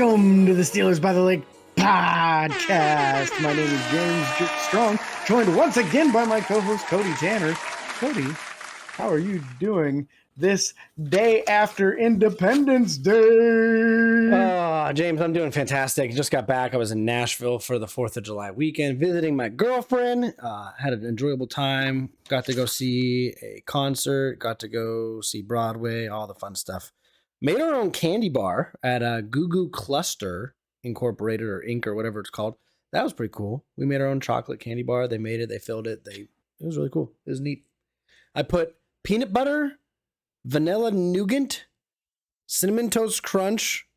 Welcome to the Steelers by the Lake podcast. My name is James Strong, joined once again by my co-host Cody Tanner. Cody, how are you doing this day after Independence Day? James, I'm doing fantastic. Just got back. I was in Nashville for the 4th of July weekend, visiting my girlfriend. Had an enjoyable time. Got to go see a concert. Got to go see Broadway, all the fun stuff. Made our own candy bar at Goo Goo Cluster Incorporated or Inc. or whatever it's called. That was pretty cool. We made our own chocolate candy bar. They made it. They filled it. It was really cool. It was neat. I put peanut butter, vanilla nougat, cinnamon toast crunch,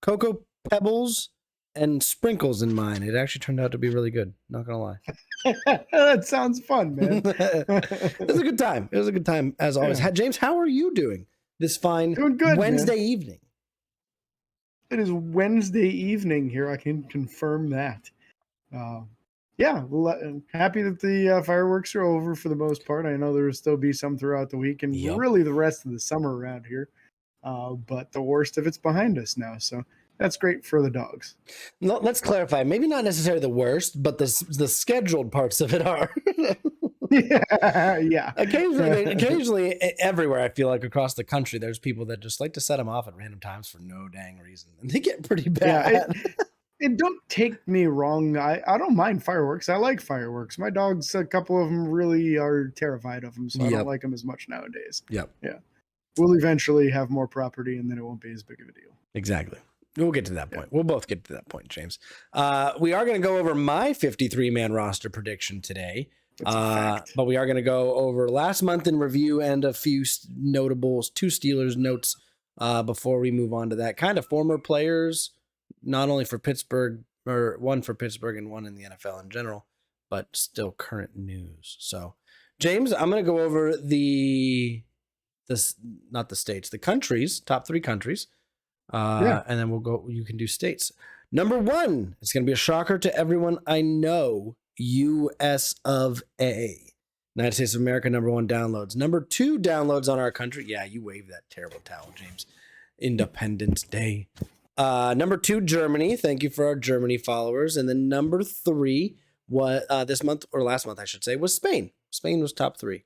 cocoa pebbles, and sprinkles in mine. It actually turned out to be really good. Not gonna lie. That sounds fun, man. It was a good time. It was a good time as always. Yeah. James, how are you doing this fine Wednesday evening? It is Wednesday evening here. I can confirm that. I'm happy that the fireworks are over for the most part. I know there will still be some throughout the week and really the rest of the summer around here. But the worst of it's behind us now. So that's great for the dogs. No, let's clarify. Maybe not necessarily the worst, but the scheduled parts of it are. Yeah. Occasionally, everywhere I feel like across the country, there's people that just like to set them off at random times for no dang reason, and they get pretty bad. Yeah, it don't take me wrong. I don't mind fireworks. I like fireworks. My dogs, a couple of them really are terrified of them, so I don't like them as much nowadays. Yep. Yeah. We'll eventually have more property, and then it won't be as big of a deal. Exactly. We'll get to that point. We'll both get to that point, James. We are going to go over my 53-man roster prediction today. But we are going to go over last month in review and a few notables, 2 Steelers notes before we move on to that. Kind of former players, not only for Pittsburgh, or one for Pittsburgh and one in the NFL in general, but still current news. So, James, I'm going to go over the countries, top 3 countries. And then we'll go, you can do states. Number 1, it's going to be a shocker to everyone I know. US of A. United States of America, number 1 downloads. Number 2 downloads on our country. Yeah, you waved that terrible towel, James. Independence Day. Number 2, Germany. Thank you for our Germany followers. And then number 3, this month, or last month, I should say, was Spain. Spain was top 3.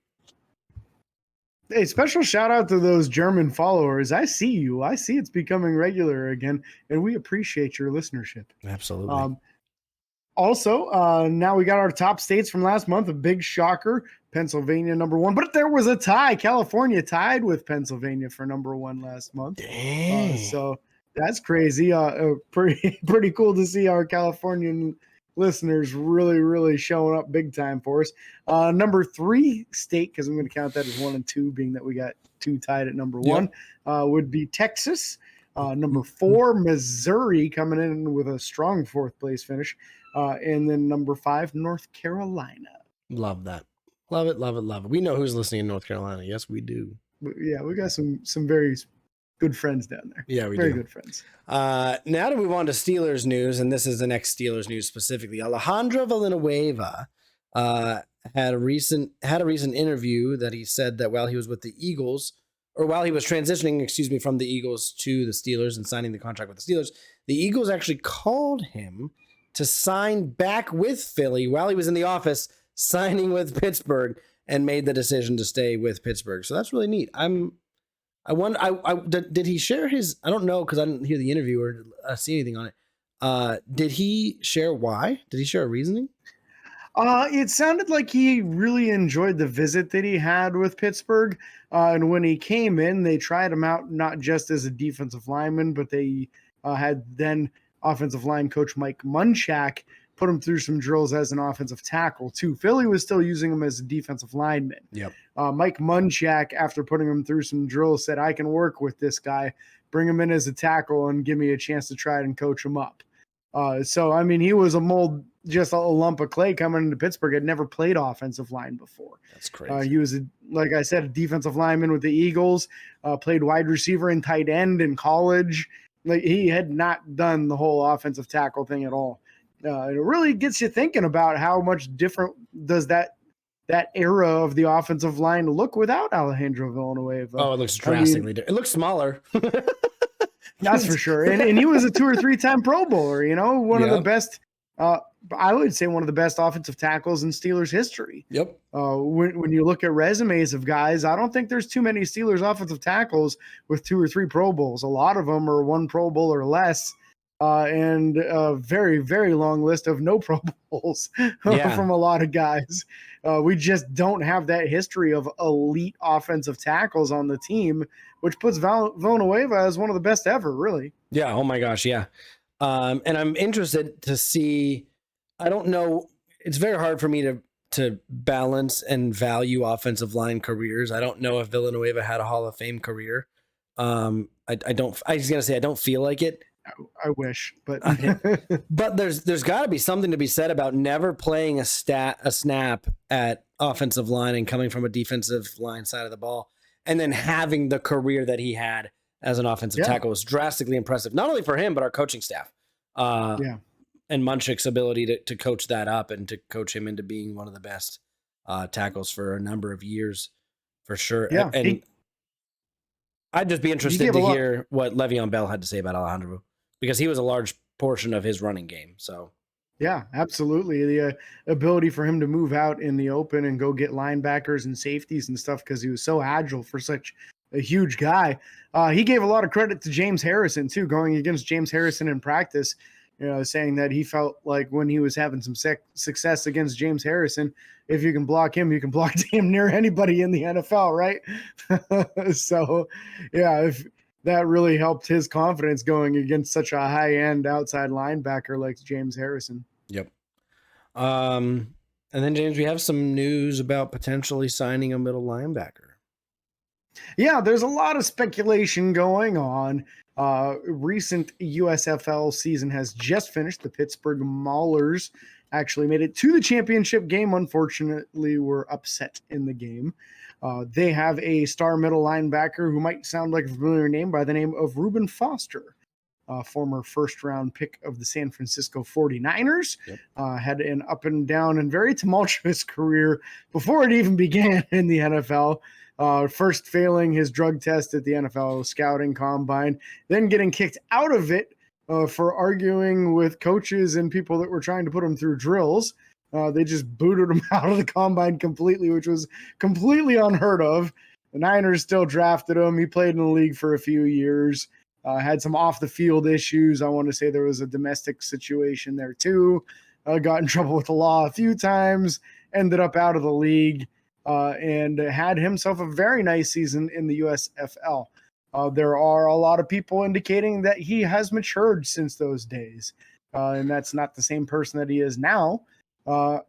Hey, special shout out to those German followers. I see you. I see it's becoming regular again, and we appreciate your listenership. Absolutely. Also, now we got our top states from last month. A big shocker, Pennsylvania number 1, but there was a tie. California tied with Pennsylvania for number 1 last month. So that's crazy. Pretty cool to see our Californian listeners really, really showing up big time for us. Number 3 state, because I'm going to count that as 1 and 2, being that we got 2 tied at number 1, would be Texas. Number 4, Missouri, coming in with a strong 4th place finish. And then number 5, North Carolina. Love that. Love it, love it, love it. We know who's listening in North Carolina. Yes, we do. Yeah, we got some very good friends down there. Yeah, we very do. Very good friends. Now to move on to Steelers news, and this is the next Steelers news specifically. Alejandro Villanueva had a recent interview that he said that while he was with the Eagles, or while he was transitioning, from the Eagles to the Steelers and signing the contract with the Steelers, the Eagles actually called him to sign back with Philly while he was in the office signing with Pittsburgh, and made the decision to stay with Pittsburgh. So that's really neat. I wonder, did he share his, I don't know, because I didn't hear the interview or see anything on it. Did he share why? Did he share a reasoning? It sounded like he really enjoyed the visit that he had with Pittsburgh. And when he came in, they tried him out not just as a defensive lineman, but they had then offensive line coach Mike Munchak put him through some drills as an offensive tackle too. Philly was still using him as a defensive lineman. Yep. Mike Munchak, after putting him through some drills, said, I can work with this guy, bring him in as a tackle and give me a chance to try it and coach him up. So, I mean, he was just a lump of clay coming into Pittsburgh. Had never played offensive line before. That's crazy. He was, like I said, a defensive lineman with the Eagles, played wide receiver and tight end in college. Like, he had not done the whole offensive tackle thing at all. It really gets you thinking about how much different does that era of the offensive line look without Alejandro Villanueva. Oh, it looks drastically different. It looks smaller. That's for sure. And he was a 2 or 3 time Pro Bowler, one of the Yep. best, I would say one of the best offensive tackles in Steelers history. Yep. When you look at resumes of guys, I don't think there's too many Steelers offensive tackles with 2 or 3 Pro Bowls. A lot of them are 1 Pro Bowl or less, and a very, very long list of no Pro Bowls Yeah. from a lot of guys. We just don't have that history of elite offensive tackles on the team, which puts Villanueva as one of the best ever, really. Yeah. Oh my gosh. Yeah. And I'm interested to see. I don't know. It's very hard for me to balance and value offensive line careers. I don't know if Villanueva had a Hall of Fame career. I don't. I was gonna say I don't feel like it. I wish, but but there's got to be something to be said about never playing a snap at offensive line and coming from a defensive line side of the ball, and then having the career that he had as an offensive tackle was drastically impressive, not only for him but our coaching staff. And Munchik's ability to coach that up and to coach him into being one of the best tackles for a number of years, for sure. Yeah, and I'd just be interested to hear what Le'Veon Bell had to say about Alejandro, because he was a large portion of his running game. So, yeah, absolutely. The ability for him to move out in the open and go get linebackers and safeties and stuff, because he was so agile for such a huge guy. He gave a lot of credit to James Harrison, too, going against James Harrison in practice, saying that he felt like when he was having some success against James Harrison, if you can block him, you can block damn near anybody in the NFL, right? So, yeah, if that really helped his confidence going against such a high-end outside linebacker like James Harrison. Yep. And then, James, we have some news about potentially signing a middle linebacker. Yeah, there's a lot of speculation going on. Recent USFL season has just finished. The Pittsburgh Maulers actually made it to the championship game. Unfortunately, were upset in the game. They have a star middle linebacker who might sound like a familiar name by the name of Reuben Foster, former first-round pick of the San Francisco 49ers. Yep. Had an up and down and very tumultuous career before it even began in the NFL. First failing his drug test at the NFL scouting combine, then getting kicked out of it for arguing with coaches and people that were trying to put him through drills. They just booted him out of the combine completely, which was completely unheard of. The Niners still drafted him. He played in the league for a few years, had some off-the-field issues. I want to say there was a domestic situation there too. Got in trouble with the law a few times, ended up out of the league. And had himself a very nice season in the USFL. There are a lot of people indicating that he has matured since those days, and that's not the same person that he is now. I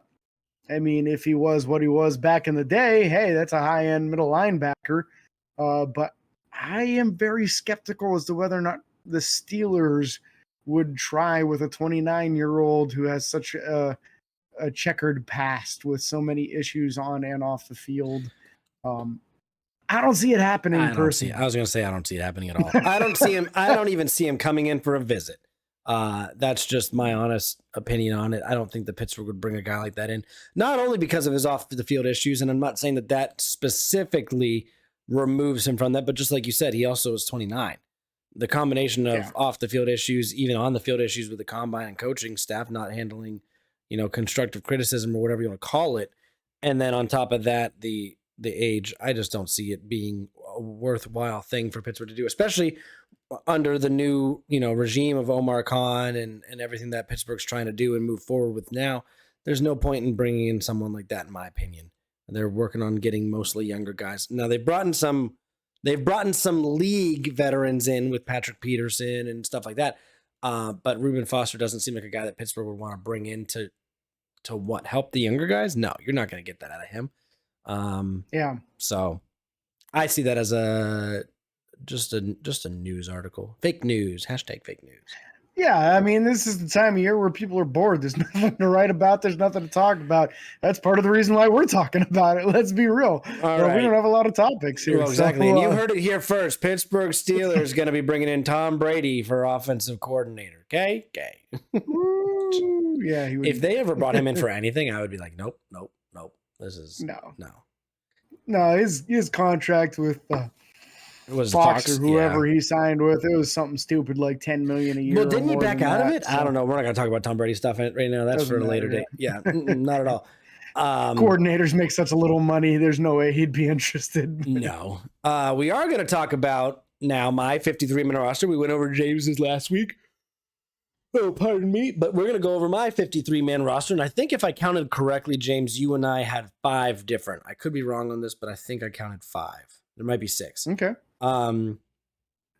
mean, if he was what he was back in the day, hey, that's a high-end middle linebacker. But I am very skeptical as to whether or not the Steelers would try with a 29-year-old who has such a checkered past with so many issues on and off the field. I don't see it happening. I was going to say, I don't see it happening at all. I don't see him. I don't even see him coming in for a visit. That's just my honest opinion on it. I don't think the Pittsburgh would bring a guy like that in, not only because of his off the field issues. And I'm not saying that specifically removes him from that, but just like you said, he also is 29. The combination of off the field issues, even on the field issues with the combine and coaching staff, not handling, constructive criticism or whatever you want to call it. And then on top of that, the age, I just don't see it being a worthwhile thing for Pittsburgh to do, especially under the new, regime of Omar Khan and everything that Pittsburgh's trying to do and move forward with now. There's no point in bringing in someone like that, in my opinion. They're working on getting mostly younger guys. Now they've brought in some league veterans in with Patrick Peterson and stuff like that. But Reuben Foster doesn't seem like a guy that Pittsburgh would want to bring in to help the younger guys. No, you're not going to get that out of him. So I see that as just a news article. Fake news. # fake news. Yeah, I mean, this is the time of year where people are bored. There's nothing to write about. There's nothing to talk about. That's part of the reason why we're talking about it. Let's be real. All right. We don't have a lot of topics here. Well, exactly. And you heard it here first. Pittsburgh Steelers going to be bringing in Tom Brady for offensive coordinator. Okay? Yeah. If they ever brought him in for anything, I would be like, nope. This is no. No, his contract with Was the Fox Fox or whoever Yeah. he signed with. It was something stupid like $10 million a year. Well, or didn't he more back than out of that, it? I so don't know. We're not going to talk about Tom Brady stuff right now. That's for doesn't a later matter, date. Yeah, not at all. coordinators make such a little money. There's no way he'd be interested. No. We are going to talk about now my 53-man roster. We went over James's last week. Oh, pardon me. But we're going to go over my 53-man roster. And I think if I counted correctly, James, you and I had 5 different. I could be wrong on this, but I think I counted 5. There might be 6. Okay. Um,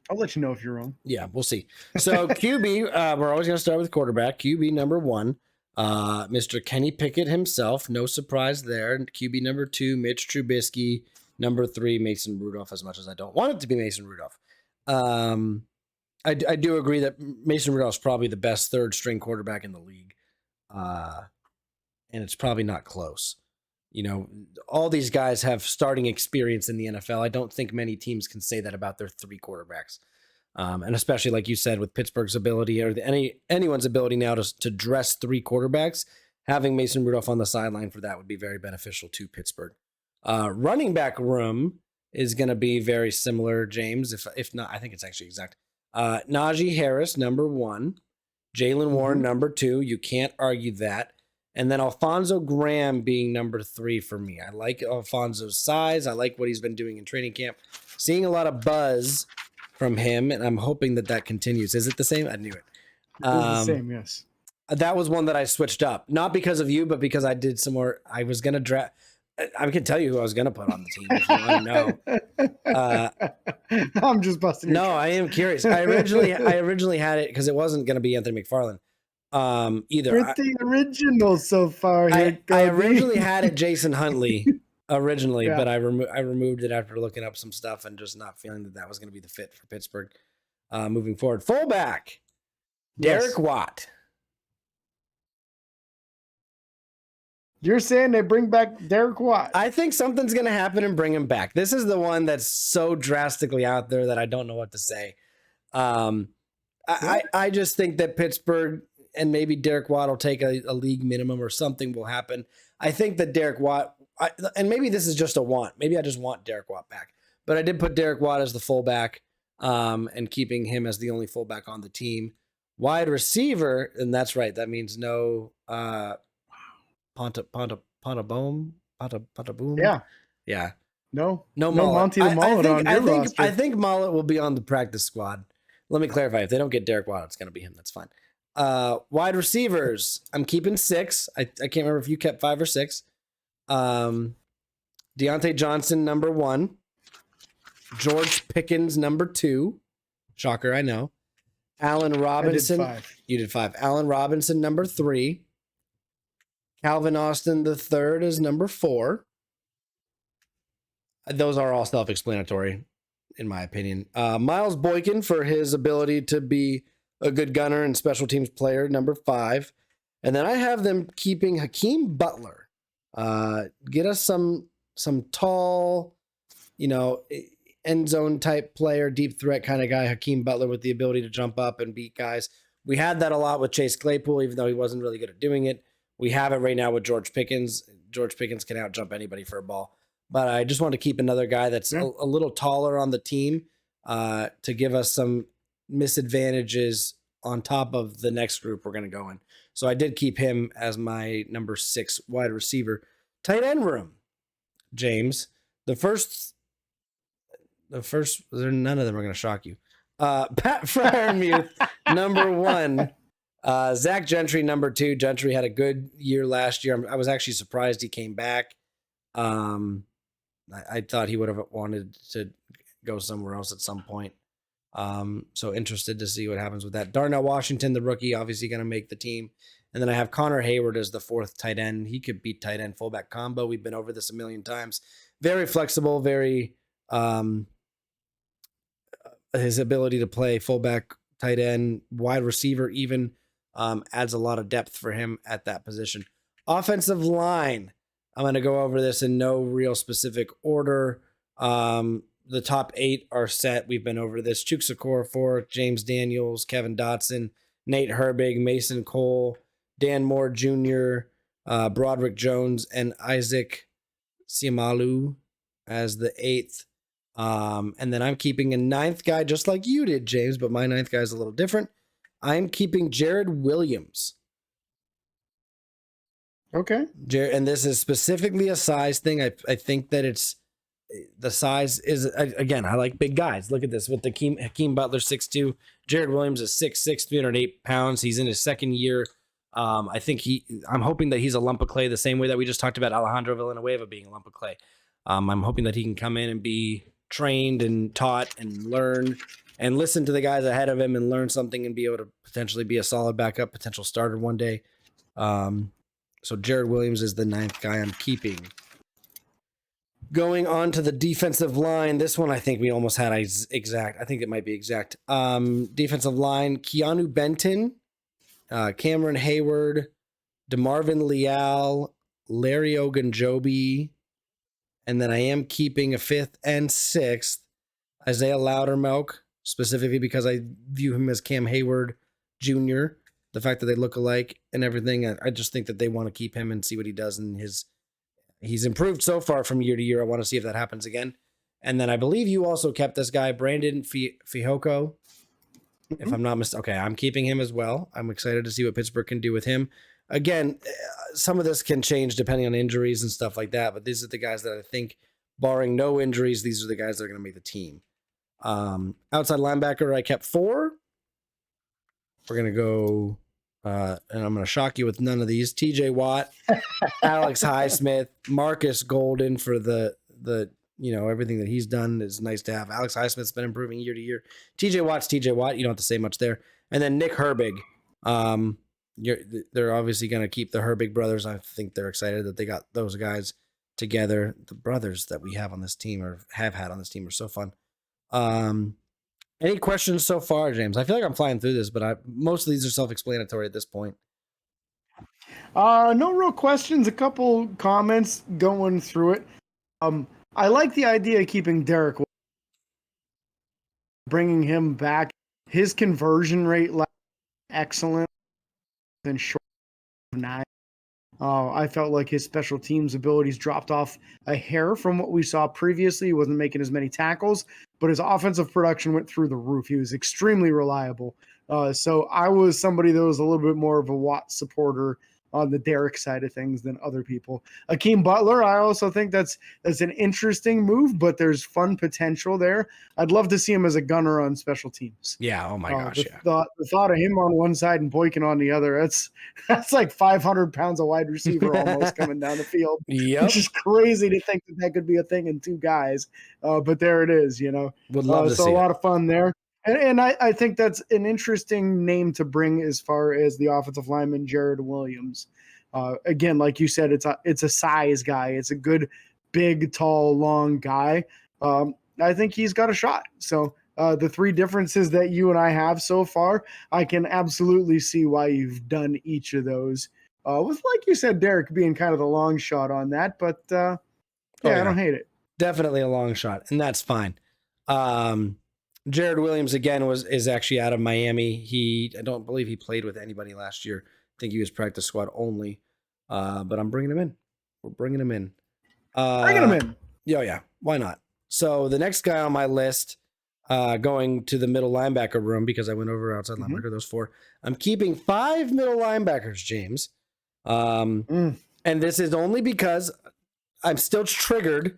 I'll let you know if you're wrong. Yeah, we'll see. So QB, we're always going to start with quarterback. QB number 1, Mr. Kenny Pickett himself. No surprise there. QB number 2, Mitch Trubisky. Number 3, Mason Rudolph, as much as I don't want it to be Mason Rudolph. I do agree that Mason Rudolph's probably the best third-string quarterback in the league. And it's probably not close. You know, all these guys have starting experience in the NFL. I don't think many teams can say that about their 3 quarterbacks. And especially like you said, with Pittsburgh's ability or anyone's ability now to dress 3 quarterbacks, having Mason Rudolph on the sideline for that would be very beneficial to Pittsburgh. Running back room is going to be very similar, James. If not, I think it's actually exact. Najee Harris, number 1. Jalen Warren, number 2. You can't argue that. And then Alfonso Graham being number 3 for me. I like Alfonso's size. I like what he's been doing in training camp. Seeing a lot of buzz from him, and I'm hoping that continues. Is it the same? I knew it. It's the same, yes. That was one that I switched up. Not because of you, but because I did some more. I was going to draft. I can tell you who I was going to put on the team if you want to know. I'm just busting your No, I am curious. I originally had it because it wasn't going to be Anthony McFarland. Either. Pretty original so far. I originally had it Jason Huntley originally, Yeah. but I removed it after looking up some stuff and just not feeling that was going to be the fit for Pittsburgh moving forward. Fullback, Derek Watt. You're saying they bring back Derek Watt? I think something's going to happen and bring him back. This is the one that's so drastically out there that I don't know what to say. I just think that Pittsburgh and maybe Derek Watt will take a league minimum or something will happen. I think that Derek Watt, and maybe this is just a want. Maybe I just want Derek Watt back. But I did put Derek Watt as the fullback and keeping him as the only fullback on the team. Wide receiver, and that's right. That means no Pontaboom. Yeah. No Mullet. Monty the Mullet on your roster. I think Mullet will be on the practice squad. Let me clarify. If they don't get Derek Watt, it's going to be him. That's fine. Wide receivers, I'm keeping 6. I can't remember if you kept 5 or 6. Deontay Johnson, number 1. George Pickens, number 2. Shocker, I know. Allen Robinson. I did 5. You did 5. Allen Robinson, number 3. Calvin Austin, the 3rd, is number 4. Those are all self-explanatory, in my opinion. Miles Boykin for his ability to be a good gunner and special teams player, number 5. And then I have them keeping Hakeem Butler. Get us some tall, end zone type player, deep threat kind of guy, Hakeem Butler with the ability to jump up and beat guys. We had that a lot with Chase Claypool, even though he wasn't really good at doing it. We have it right now with George Pickens. George Pickens can out-jump anybody for a ball. But I just want to keep another guy that's a little taller on the team to give us some misadvantages on top of the next group we're going to go in. So I did keep him as my number 6 wide receiver. Tight end room, James. The first, none of them are going to shock you. Pat Freiermuth, number 1. Zach Gentry, number 2. Gentry had a good year last year. I was actually surprised he came back. I thought he would have wanted to go somewhere else at some point. So interested to see what happens with that. Darnell Washington, the rookie, obviously going to make the team. And then I have Connor Hayward as the 4th tight end. He could beat tight end fullback combo. We've been over this a million times. Very flexible, very his ability to play fullback, tight end, wide receiver even adds a lot of depth for him at that position. Offensive line. I'm going to go over this in no real specific order. The top 8 are set. We've been over this. Chukwuekwor, Fork, James Daniels, Kevin Dotson, Nate Herbig, Mason Cole, Dan Moore Jr., Broderick Jones, and Isaac Siamalu as the 8th. And then I'm keeping a ninth guy just like you did, James, but my ninth guy is a little different. I'm keeping Jared Williams. Okay. And this is specifically a size thing. I think that it's the size is, again, I like big guys. Look at this with the Hakeem Butler 6'2". Jared Williams is 6'6", 308 pounds. He's in his second year. I think I'm hoping that he's a lump of clay the same way that we just talked about Alejandro Villanueva being a lump of clay. I'm hoping that he can come in and be trained and taught and learn and listen to the guys ahead of him and learn something and be able to potentially be a solid backup, potential starter one day. So Jared Williams is the ninth guy I'm keeping. Going on to the defensive line, this one I think we almost had exact. I think it might be exact. Defensive line, Keanu Benton, Cameron Hayward, DeMarvin Leal, Larry Ogunjobi, and then I am keeping a fifth and sixth, Isaiah Loudermilk, specifically because I view him as Cam Hayward Jr., the fact that they look alike and everything. I just think that they want to keep him and see what he does in he's improved so far from year to year. I want to see if that happens again. And then I believe you also kept this guy, Brandon Fihoko. If I'm not mistaken. Okay, I'm keeping him as well. I'm excited to see what Pittsburgh can do with him. Again, some of this can change depending on injuries and stuff like that, but these are the guys that I think, barring no injuries, these are the guys that are going to make the team. Outside linebacker, I kept 4. We're going to go, and I'm going to shock you with none of these. TJ Watt, Alex Highsmith, Marcus Golden for the everything that he's done is nice to have. Alex Highsmith's been improving year to year. TJ Watt's TJ Watt. You don't have to say much there. And then Nick Herbig. They're obviously going to keep the Herbig brothers. I think they're excited that they got those guys together. The brothers that we have on this team or have had on this team are so fun. Any questions so far, James? I feel like I'm flying through this, but most of these are self-explanatory at this point. No real questions. A couple comments going through it. I like the idea of keeping Derek, bringing him back. His conversion rate excellent and short of 9. I felt like his special teams abilities dropped off a hair from what we saw previously. He wasn't making as many tackles, but his offensive production went through the roof. He was extremely reliable. So I was somebody that was a little bit more of a Watt supporter on the Derek side of things than other people. Hakeem Butler, I also think that's an interesting move, but there's fun potential there. I'd love to see him as a gunner on special teams. Yeah. Oh my gosh. The thought of him on one side and Boykin on the other, that's like 500 pounds of wide receiver almost coming down the field. Yep. It's just crazy to think that could be a thing in 2 guys. But there it is, Would love to see a lot of fun there. And I think that's an interesting name to bring as far as the offensive lineman, Jared Williams. Again, like you said, it's a size guy. It's a good, big, tall, long guy. I think he's got a shot. So the 3 differences that you and I have so far, I can absolutely see why you've done each of those. With, like you said, Derek being kind of the long shot on that. But, yeah, I don't hate it. Definitely a long shot, and that's fine. Jared Williams again is actually out of Miami. I don't believe he played with anybody last year. I think he was practice squad only. But I'm bringing him in. We're bringing him in. Bringing him in. Yeah. Why not? So the next guy on my list, going to the middle linebacker room because I went over outside linebacker. Those 4. I'm keeping 5 middle linebackers, James. And this is only because I'm still triggered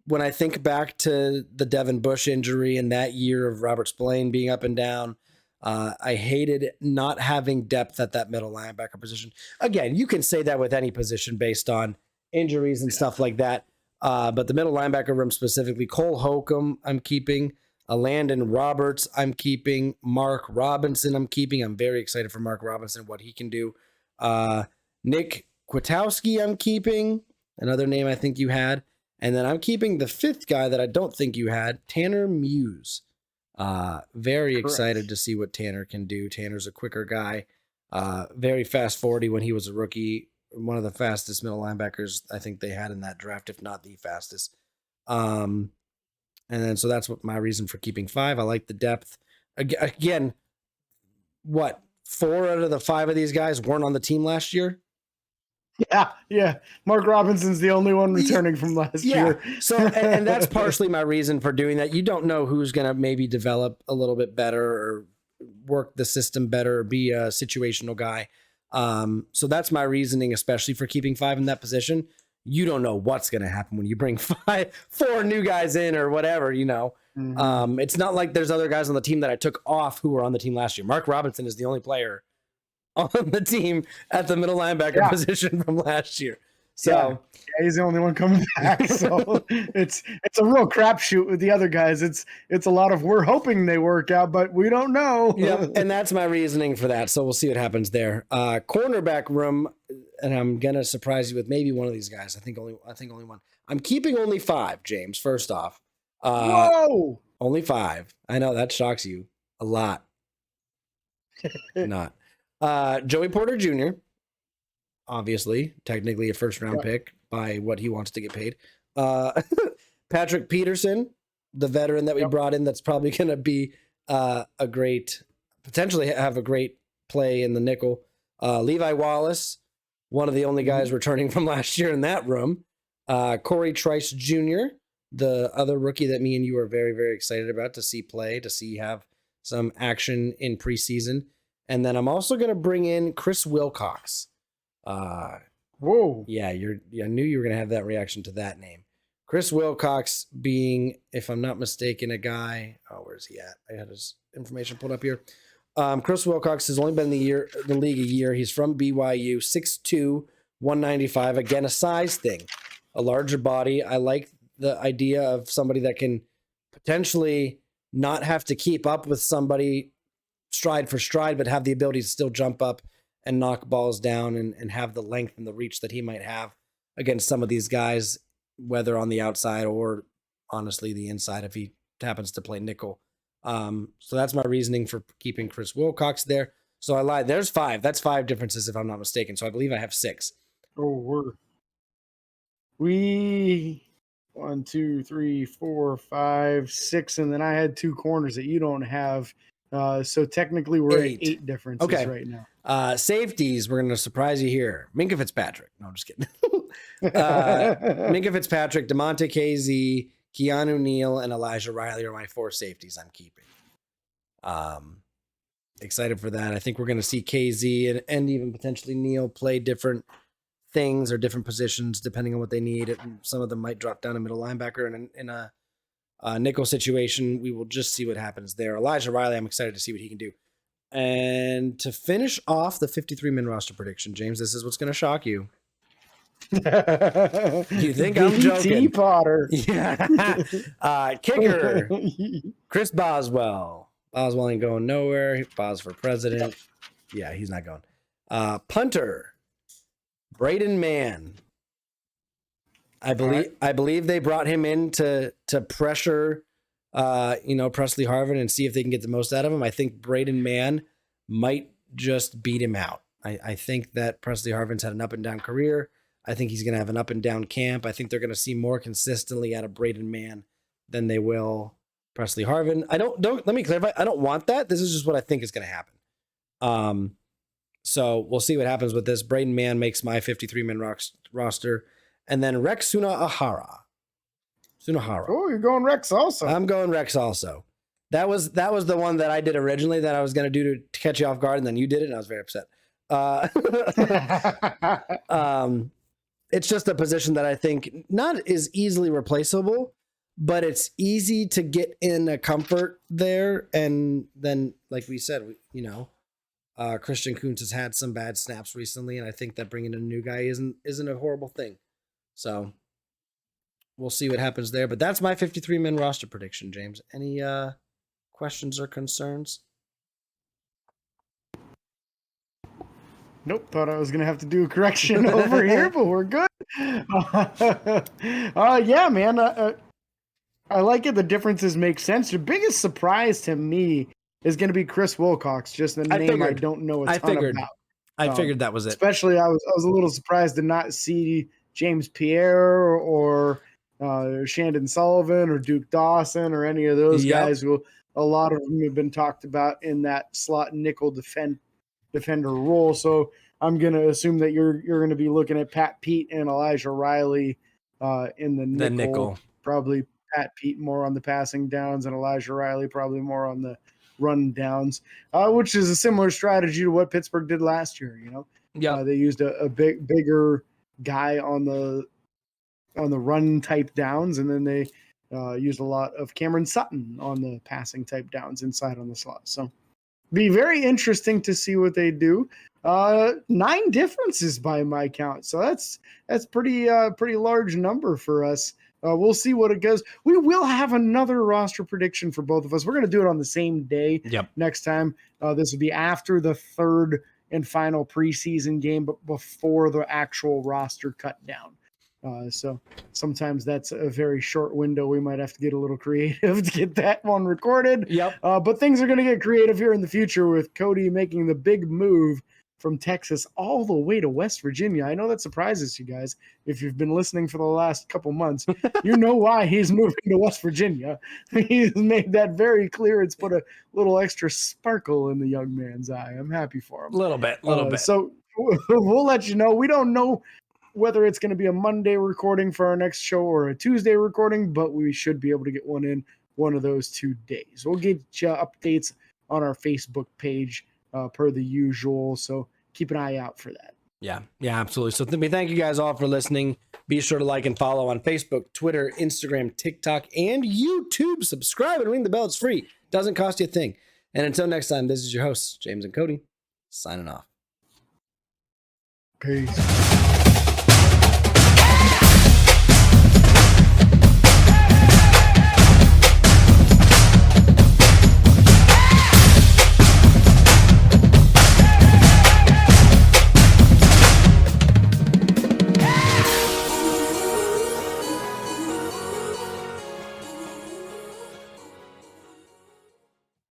when I think back to the Devin Bush injury and that year of Robert Spillane being up and down. I hated not having depth at that middle linebacker position. Again, you can say that with any position based on injuries and stuff like that. But the middle linebacker room specifically, Cole Holcomb, I'm keeping. Landon Roberts, I'm keeping. Mark Robinson, I'm keeping. I'm very excited for Mark Robinson, what he can do. Nick Kwiatkowski, I'm keeping. Another name I think you had. And then I'm keeping the 5th guy that I don't think you had, Tanner Muse. Very excited to see what Tanner can do. Tanner's a quicker guy. Very fast 40 when he was a rookie. One of the fastest middle linebackers I think they had in that draft, if not the fastest. And then so that's what my reason for keeping 5. I like the depth. Again, 4 out of the 5 of these guys weren't on the team last year? Yeah. Mark Robinson's the only one returning from last year. So, and that's partially my reason for doing that. You don't know who's going to maybe develop a little bit better or work the system better or be a situational guy. So that's my reasoning, especially for keeping 5 in that position. You don't know what's going to happen when you bring 4 new guys in or whatever, Mm-hmm. It's not like there's other guys on the team that I took off who were on the team last year. Mark Robinson is the only player on the team at the middle linebacker position from last year. So he's the only one coming back. So it's a real crapshoot with the other guys. It's a lot of we're hoping they work out, but we don't know. Yeah, and that's my reasoning for that. So we'll see what happens there. Cornerback room, and I'm gonna surprise you with maybe one of these guys. I think only one. I'm keeping only 5, James. First off, whoa, only 5. I know that shocks you a lot. Not Joey Porter Jr. Obviously, technically a first-round pick by what he wants to get paid. Patrick Peterson, the veteran that we brought in, that's probably going to be potentially have a great play in the nickel. Levi Wallace, one of the only guys returning from last year in that room. Corey Trice Jr., the other rookie that me and you are very, very excited about to see play, to see have some action in preseason. And then I'm also going to bring in Chris Wilcox. Whoa. Yeah, I knew you were going to have that reaction to that name. Chris Wilcox being, if I'm not mistaken, a guy. Oh, where's he at? I had his information pulled up here. Chris Wilcox has only been in the league a year. He's from BYU, 6'2", 195. Again, a size thing, a larger body. I like the idea of somebody that can potentially not have to keep up with somebody stride for stride, but have the ability to still jump up and knock balls down and have the length and the reach that he might have against some of these guys, whether on the outside or honestly the inside if he happens to play nickel. So that's my reasoning for keeping Chris Wilcox there. So I lied. There's 5. That's 5 differences if I'm not mistaken. So I believe I have 6. Oh, we 1, 2, 3, 4, 5, 6, and then I had 2 corners that you don't have. So technically we're 8. At 8 differences right now. Safeties, we're going to surprise you here. Minkah Fitzpatrick. No, I'm just kidding. Minkah Fitzpatrick, DeMonte KZ, Keanu Neal, and Elijah Riley are my 4 safeties I'm keeping. Excited for that. I think we're going to see KZ and even potentially Neal play different things or different positions depending on what they need. Some of them might drop down a middle linebacker in a nickel situation. We will just see what happens there. Elijah Riley, I'm excited to see what he can do. And to finish off the 53-man roster prediction, James, this is what's going to shock you. You think I'm joking? Potter. Yeah. Kicker, Chris Boswell. Boswell ain't going nowhere. Bos for president. Yeah, he's not going. Punter, Braden Mann. I believe they brought him in to pressure Presley Harvin and see if they can get the most out of him. I think Braden Mann might just beat him out. I think that Presley Harvin's had an up and down career. I think he's going to have an up and down camp. I think they're going to see more consistently out of Braden Mann than they will Presley Harvin. Let me clarify. I don't want that. This is just what I think is going to happen. So we'll see what happens with this. Braden Mann makes my 53-man roster. And then Rex Sunahara. Oh, you're going Rex also. I'm going Rex also. That was the one that I did originally that I was going to do to catch you off guard, and then you did it, and I was very upset. It's just a position that I think not is easily replaceable, but it's easy to get in a comfort there. And then, like we said, Christian Kuntz has had some bad snaps recently, and I think that bringing in a new guy isn't a horrible thing. So we'll see what happens there. But that's my 53-man roster prediction, James. Any questions or concerns? Nope. Thought I was going to have to do a correction over here, but we're good. Yeah, man. I like it. The differences make sense. The biggest surprise to me is going to be Chris Wilcox. Just the name I don't know a ton about. I figured that was it. Especially, I was a little surprised to not see James Pierre or Shandon Sullivan or Duke Dawson or any of those guys who a lot of them have been talked about in that slot nickel defender role. So I'm going to assume that you're going to be looking at Pat Pete and Elijah Riley in the nickel. Probably Pat Pete more on the passing downs and Elijah Riley probably more on the run downs, which is a similar strategy to what Pittsburgh did last year. They used a bigger guy on the run type downs, and then they used a lot of Cameron Sutton on the passing type downs inside on the slot. So be very interesting to see what they do. 9 differences by my count. So that's pretty large number for us. We'll see what it goes. We will have another roster prediction for both of us. We're going to do it on the same day next time. This will be after the third and final preseason game, but before the actual roster cut down. So sometimes that's a very short window. We might have to get a little creative to get that one recorded. But things are going to get creative here in the future with Cody making the big move from Texas all the way to West Virginia. I know that surprises you guys. If you've been listening for the last couple months, you know why he's moving to West Virginia. He's made that very clear. It's put a little extra sparkle in the young man's eye. I'm happy for him. A little bit. So we'll let you know. We don't know whether it's going to be a Monday recording for our next show or a Tuesday recording, but we should be able to get one in one of those 2 days. We'll get you updates on our Facebook page per the usual. So keep an eye out for that. Yeah, absolutely. So thank you guys all for listening. Be sure to like and follow on Facebook, Twitter, Instagram, TikTok, and YouTube. Subscribe and ring the bell. It's free. Doesn't cost you a thing. And until next time, this is your hosts, James and Cody, signing off. Peace.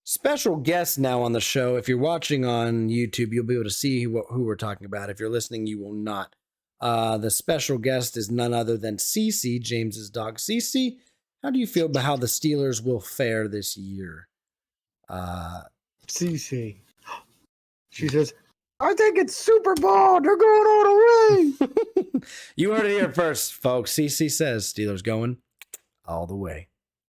Special guest now on the show. If you're watching on YouTube, you'll be able to see who we're talking about. If you're listening, you will not. The special guest is none other than Cece, James's dog. Cece, how do you feel about how the Steelers will fare this year? Cece. She says, I think it's Super Bowl. They're going all the way. You heard it here first, folks. Cece says Steelers going all the way.